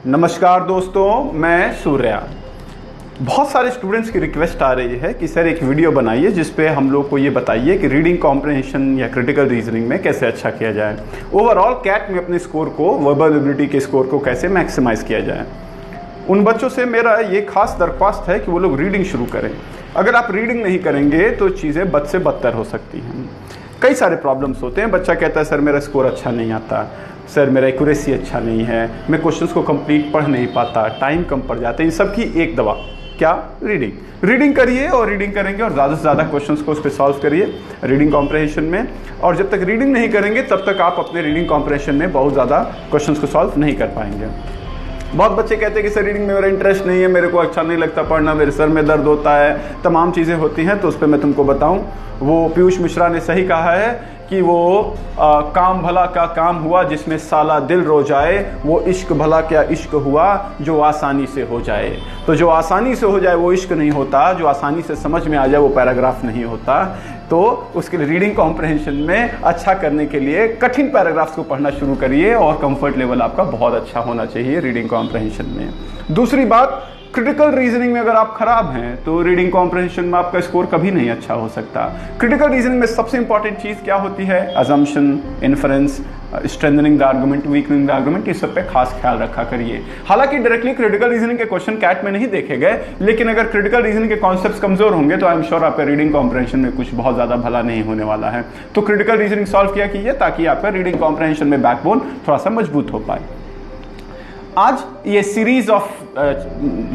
नमस्कार दोस्तों, मैं सूर्या। बहुत सारे स्टूडेंट्स की रिक्वेस्ट आ रही है कि सर एक वीडियो बनाइए जिस पे हम लोग को ये बताइए कि रीडिंग कॉम्प्रहेंशन या क्रिटिकल रीजनिंग में कैसे अच्छा किया जाए, ओवरऑल कैट में अपने स्कोर को, वर्बल एबिलिटी के स्कोर को कैसे मैक्सिमाइज किया जाए। उन बच्चों से मेरा ये खास दरख्वास्त है कि वो लोग रीडिंग शुरू करें। अगर आप रीडिंग नहीं करेंगे तो चीज़ें बद से बदतर हो सकती हैं। कई सारे प्रॉब्लम्स होते हैं। बच्चा कहता है सर मेरा स्कोर अच्छा नहीं आता, सर मेरा एक्यूरेसी अच्छा नहीं है, मैं क्वेश्चंस को कंप्लीट पढ़ नहीं पाता, टाइम कम पड़ जाता है। इन सब की एक दवा क्या? रीडिंग करिए, और रीडिंग करेंगे और ज़्यादा से ज़्यादा क्वेश्चंस को उस पर सॉल्व करिए रीडिंग कॉम्प्रहेंशन में। और जब तक रीडिंग नहीं करेंगे तब तक आप अपने रीडिंग कॉम्प्रहेंशन में बहुत ज़्यादा क्वेश्चंस को सॉल्व नहीं कर पाएंगे। बहुत बच्चे कहते हैं कि सर रीडिंग में मेरा इंटरेस्ट नहीं है, मेरे को अच्छा नहीं लगता पढ़ना, मेरे सर में दर्द होता है, तमाम चीज़ें होती हैं। तो उस पर मैं तुमको बताऊं, वो पीयूष मिश्रा ने सही कहा है कि वो काम भला का काम हुआ जिसमें साला दिल रो जाए, वो इश्क भला क्या इश्क हुआ जो आसानी से हो जाए। तो जो आसानी से हो जाए वो इश्क नहीं होता, जो आसानी से समझ में आ जाए वो पैराग्राफ नहीं होता। तो उसके लिए रीडिंग कॉम्प्रहेंशन में अच्छा करने के लिए कठिन पैराग्राफ्स को पढ़ना शुरू करिए और कंफर्ट लेवल आपका बहुत अच्छा होना चाहिए रीडिंग कॉम्प्रहेंशन में। दूसरी बात, क्रिटिकल रीजनिंग में अगर आप खराब हैं तो रीडिंग कॉम्प्रहेंशन में आपका स्कोर कभी नहीं अच्छा हो सकता। क्रिटिकल रीजनिंग में सबसे इंपॉर्टेंट चीज़ क्या होती है? Assumption, inference, strengthening the argument, weakening the argument, इस सब पे खास ख्याल रखा करिए। हालांकि डायरेक्टली क्रिटिकल रीजनिंग के क्वेश्चन कैट में नहीं देखे गए, लेकिन अगर क्रिटिकल रीजनिंग के कॉन्सेप्ट्स कमजोर होंगे तो आई एम श्योर आपका रीडिंग कॉम्प्रहेंशन में कुछ बहुत ज़्यादा भला नहीं होने वाला है। तो क्रिटिकल रीजनिंग सॉल्व किया कीजिए ताकि आपका रीडिंग कॉम्प्रहेंशन में बैकबोन थोड़ा सा मजबूत हो पाए। आज ये सीरीज ऑफ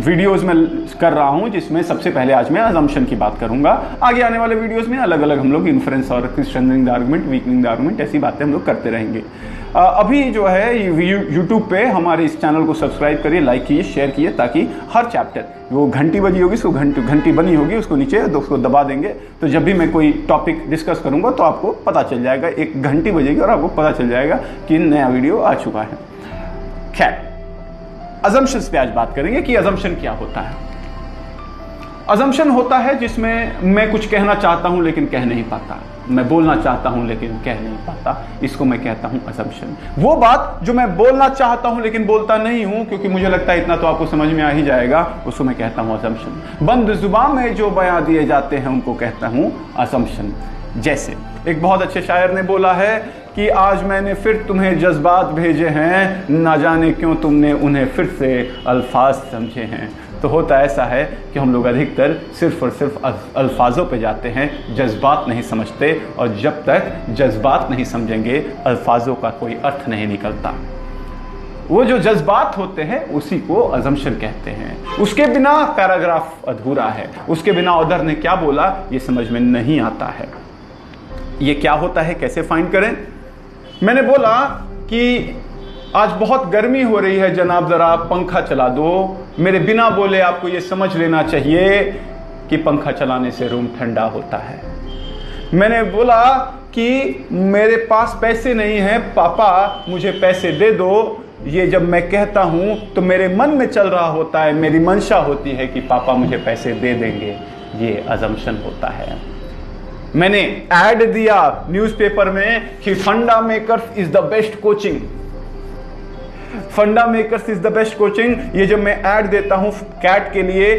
वीडियोस में कर रहा हूं जिसमें सबसे पहले आज मैं अजम्पशन की बात करूंगा। आगे आने वाले वीडियोस में अलग अलग हम लोग इन्फ्रेंस और strengthening the argument, weakening the argument, ऐसी बातें हम लोग करते रहेंगे। अभी जो है यूट्यूब पे हमारे इस चैनल को सब्सक्राइब करिए, लाइक कीजिए, शेयर कीजिए, ताकि हर चैप्टर, वो घंटी बजी होगी, उसको घंटी बनी होगी, उसको नीचे उसको दबा देंगे तो जब भी मैं कोई टॉपिक डिस्कस करूंगा तो आपको पता चल जाएगा। एक घंटी बजेगी और आपको पता चल जाएगा कि नया वीडियो आ चुका है। खैर, अजम्पशंस पे आज बात करेंगे कि अजम्पशन क्या होता है। अजम्पशन होता है जिसमें मैं कुछ कहना चाहता हूं लेकिन कह नहीं पाता, मैं बोलना चाहता हूं लेकिन कह नहीं पाता, इसको मैं कहता हूं अजम्पशन। वो बात जो मैं बोलना चाहता हूं लेकिन बोलता नहीं हूं क्योंकि मुझे लगता है इतना तो आपको समझ में आ ही जाएगा, उसको मैं कहता हूं अजम्पशन। बंद जुबान में जो बयां दिए जाते हैं उनको कहता हूं अजम्पशन। जैसे एक बहुत अच्छे शायर ने बोला है कि आज मैंने फिर तुम्हें जज्बात भेजे हैं, ना जाने क्यों तुमने उन्हें फिर से अल्फाज समझे हैं। तो होता ऐसा है कि हम लोग अधिकतर सिर्फ और सिर्फ अल्फाजों पे जाते हैं, जज्बात नहीं समझते, और जब तक जज्बात नहीं समझेंगे अल्फाजों का कोई अर्थ नहीं निकलता। वो जो जज्बात होते हैं उसी को अजम्पशन कहते हैं। उसके बिना पैराग्राफ अधूरा है, उसके बिना ऑथर ने क्या बोला ये समझ में नहीं आता है। ये क्या होता है, कैसे फाइंड करें? मैंने बोला कि आज बहुत गर्मी हो रही है जनाब, जरा पंखा चला दो। मेरे बिना बोले आपको ये समझ लेना चाहिए कि पंखा चलाने से रूम ठंडा होता है। मैंने बोला कि मेरे पास पैसे नहीं हैं, पापा मुझे पैसे दे दो। ये जब मैं कहता हूं तो मेरे मन में चल रहा होता है, मेरी मंशा होती है कि पापा मुझे पैसे दे देंगे। ये अजम्पशन होता है। मैंने ऐड दिया न्यूज़पेपर में कि Funda Makers is the best coaching, Funda Makers is the best coaching. ये जब मैं ऐड देता हूं कैट के लिए,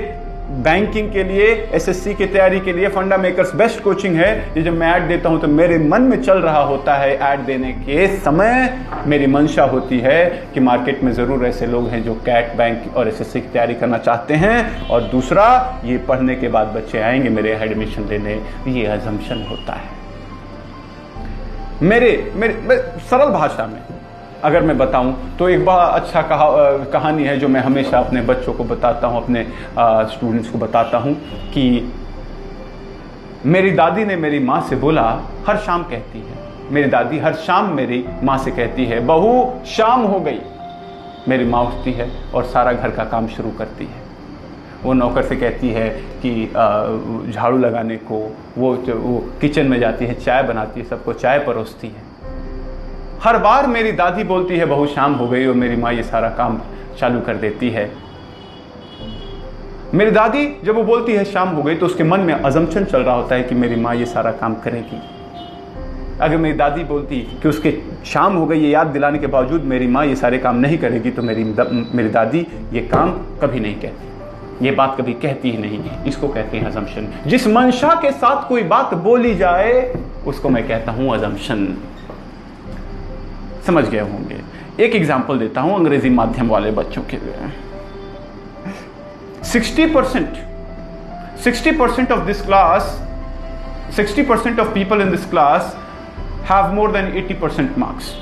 बैंकिंग के लिए, एसएससी की तैयारी के लिए फंडा मेकर्स बेस्ट कोचिंग है, ये जब मैं ऐड देता हूं तो मेरे मन में चल रहा होता है, ऐड देने के समय मेरी मंशा होती है कि मार्केट में जरूर ऐसे लोग हैं जो कैट, बैंक और एसएससी की तैयारी करना चाहते हैं, और दूसरा ये पढ़ने के बाद बच्चे आएंगे मेरे एडमिशन लेने। ये अजम्पशन होता है। मेरे सरल भाषा में अगर मैं बताऊं तो एक बड़ा अच्छा कहानी है जो मैं हमेशा अपने बच्चों को बताता हूं, अपने स्टूडेंट्स को बताता हूं कि मेरी दादी ने मेरी माँ से बोला, हर शाम कहती है, मेरी दादी हर शाम मेरी माँ से कहती है, बहू शाम हो गई। मेरी माँ उठती है और सारा घर का काम शुरू करती है। वो नौकर से कहती है कि झाड़ू लगाने को, वो किचन में जाती है, चाय बनाती है, सबको चाय परोसती है। हर बार मेरी दादी बोलती है बहू शाम हो गई और मेरी माँ ये सारा काम चालू कर देती है। मेरी दादी जब वो बोलती है शाम हो गई तो उसके मन में अजम्पशन चल रहा होता है कि मेरी माँ ये सारा काम करेगी। अगर मेरी दादी बोलती कि उसके शाम हो गई ये याद दिलाने के बावजूद मेरी माँ ये सारे काम नहीं करेगी, तो मेरी दादी ये काम कभी नहीं कहती, ये बात कभी कहती ही नहीं। इसको कहते हैं अजम्पशन। जिस मंशा के साथ कोई बात बोली जाए उसको मैं कहता हूं अजम्पशन। समझ गए होंगे। एक एग्जाम्पल देता हूं अंग्रेजी माध्यम वाले बच्चों के लिए। 60% of this class, 60% of people in this class have more than 80% marks.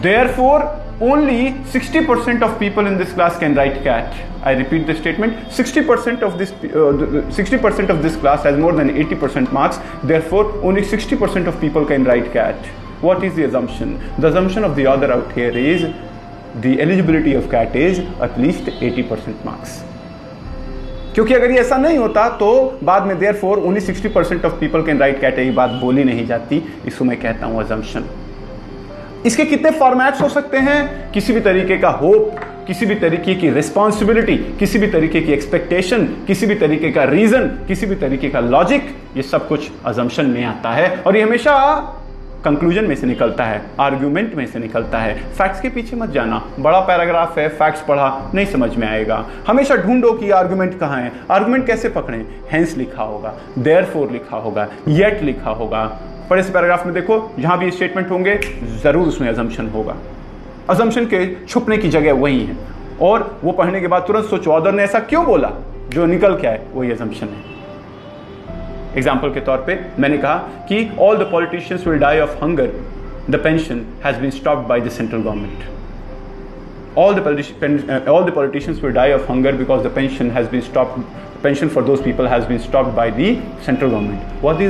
Therefore, only 60% of people in this class can write CAT. I repeat the statement: 60% of this class has more than 80% marks. Therefore, only 60% of people can write CAT. What is the assumption? The assumption of the author out here is the eligibility of CAT is at least 80% marks. क्योंकि अगर ये ऐसा नहीं होता तो बाद में therefore only 60% of people can write CAT ये बात बोली नहीं जाती। इसको मैं कहता हूं assumption। इसके कितने फॉर्मेट्स हो सकते हैं? किसी भी तरीके का होप, किसी भी तरीके की रिस्पॉन्सिबिलिटी, किसी भी तरीके की एक्सपेक्टेशन, किसी भी तरीके का रीजन, किसी भी तरीके का लॉजिक, ये सब कुछ assumption में आता है और ये हमेशा कंक्लूजन में से निकलता है, आर्ग्यूमेंट में से निकलता है। फैक्ट्स के पीछे मत जाना, बड़ा पैराग्राफ है, फैक्ट्स पढ़ा नहीं समझ में आएगा। हमेशा ढूंढो कि आर्ग्यूमेंट कहाँ है। आर्ग्यूमेंट कैसे पकड़ें? हेंस लिखा होगा, देयरफॉर लिखा होगा, येट लिखा होगा। पर इस पैराग्राफ में देखो जहां भी स्टेटमेंट होंगे जरूर उसमें अजम्पशन होगा। अजम्पशन के छुपने की जगह वही है और वो पढ़ने के बाद तुरंत सोचो ऑथर ने ऐसा क्यों बोला, जो निकल के आए वही अजम्पशन है। एग्जाम्पल के तौर पे मैंने कहा कि all the politicians will die of hunger, the pension has been stopped by the central government. all the politicians will die of hunger because the pension has been stopped. Pension for those people has been stopped by the central government. What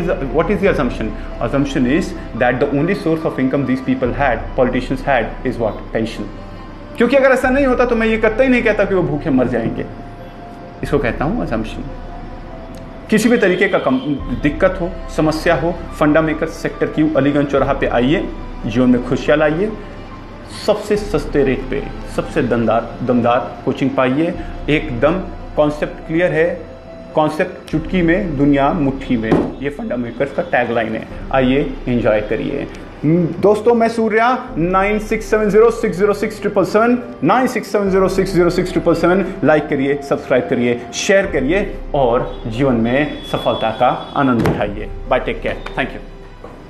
is the assumption? Assumption is that the only source of income these people had, politicians had, is what? Pension. क्योंकि अगर ऐसा नहीं होता तो मैं ये कतई नहीं कहता कि वो भूखे मर जाएंगे। इसको कहता हूँ assumption। किसी भी तरीके का दिक्कत हो, समस्या हो, फंडा मेकर सेक्टर की अलीगंज चौराहा पे आइए, जीवन में खुशियाँ लाइए, सबसे सस्ते रेट पे सबसे दमदार कोचिंग पाइए। एकदम कॉन्सेप्ट क्लियर है, कॉन्सेप्ट चुटकी में दुनिया मुट्ठी में, ये फंडा मेकर्स का टैगलाइन है। आइए एंजॉय करिए। दोस्तों मैं सूर्या, 9670606777 9670606777 लाइक करिए, सब्सक्राइब करिए, शेयर करिए और जीवन में सफलता का आनंद उठाइए। Bye, take care, thank you.